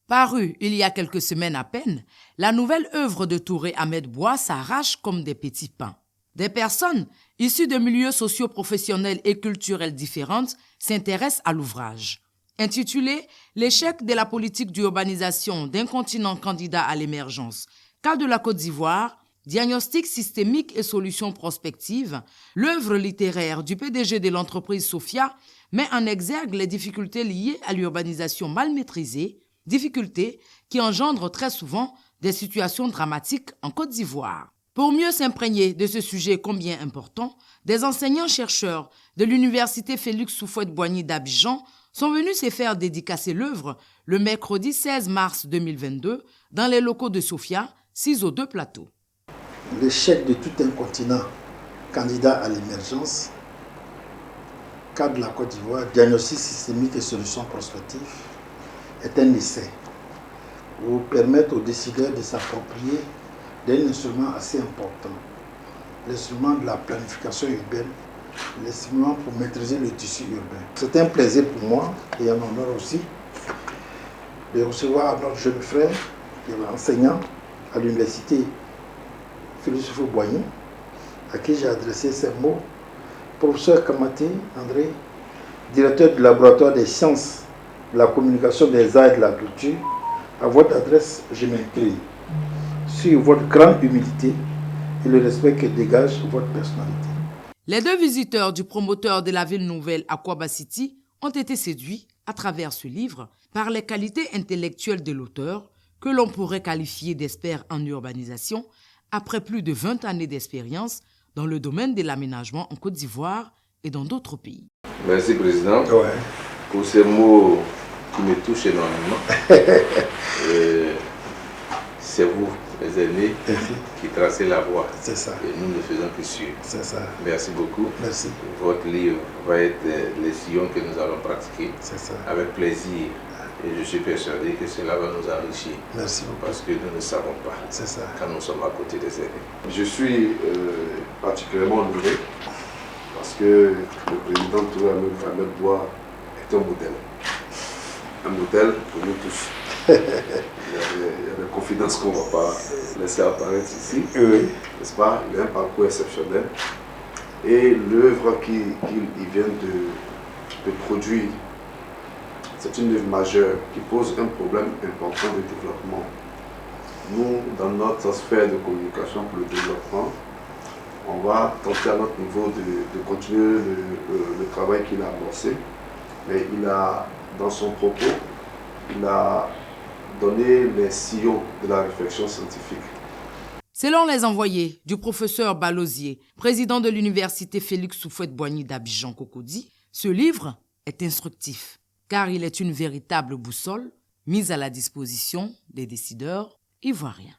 Parue il y a quelques semaines à peine, la nouvelle œuvre de Touré Ahmed Bois s'arrache comme des petits pains. Des personnes issues de milieux socio-professionnels et culturels différents s'intéressent à l'ouvrage. Intitulé « L'échec de la politique d'urbanisation d'un continent candidat à l'émergence, cas de la Côte d'Ivoire, diagnostic systémique et solutions prospectives », l'œuvre littéraire du PDG de l'entreprise Sofia met en exergue les difficultés liées à l'urbanisation mal maîtrisée, difficultés qui engendrent très souvent des situations dramatiques en Côte d'Ivoire. Pour mieux s'imprégner de ce sujet combien important, des enseignants-chercheurs de l'université Félix Houphouët-Boigny d'Abidjan sont venus se faire dédicacer l'œuvre le mercredi 16 mars 2022 dans les locaux de Sofia, 6 aux 2 plateaux. L'échec de tout un continent candidat à l'émergence, cas de la Côte d'Ivoire, diagnostic systémique et solutions prospectives, est un essai pour permettre aux décideurs de s'approprier d'un instrument assez important, l'instrument de la planification urbaine, l'instrument pour maîtriser le tissu urbain. C'est un plaisir pour moi et un honneur aussi de recevoir notre jeune frère, qui est enseignant à l'université Félix Houphouët-Boigny, à qui j'ai adressé ces mots. Professeur Kamaté André, directeur du laboratoire des sciences, de la communication, des arts et de la culture, à votre adresse, je m'incline sur votre grande humilité et le respect que dégage votre personnalité. Les 2 visiteurs du promoteur de la ville nouvelle Akwaba City ont été séduits, à travers ce livre, par les qualités intellectuelles de l'auteur, que l'on pourrait qualifier d'expert en urbanisation, après plus de 20 années d'expérience dans le domaine de l'aménagement en Côte d'Ivoire et dans d'autres pays. Merci, Président, pour ces mots qui me touchent énormément. C'est vous, les aînés, qui tracez la voie. C'est ça. Et nous ne faisons que suivre. C'est ça. Merci beaucoup. Merci. Votre livre va être les sillons que nous allons pratiquer. C'est ça. Avec plaisir. Et je suis persuadé que cela va nous enrichir. Merci beaucoup. Parce que nous ne savons pas. C'est ça. Quand nous sommes à côté des aînés. Je suis particulièrement honoré parce que le président Touré Ahmed Bois est un modèle. Un modèle pour nous tous. Il y a des confidences qu'on ne va pas laisser apparaître ici, n'est-ce pas? Il a un parcours exceptionnel et l'œuvre qu'il vient de produire, c'est une œuvre majeure qui pose un problème important de développement. Nous, dans notre sphère de communication pour le développement, on va tenter à notre niveau de continuer le travail qu'il a amorcé, mais il a, dans son propos, il a donné les sillons de la réflexion scientifique. Selon les envoyés du professeur Balosier, président de l'université Félix Houphouët-Boigny d'Abidjan-Cocody, ce livre est instructif, car il est une véritable boussole mise à la disposition des décideurs ivoiriens.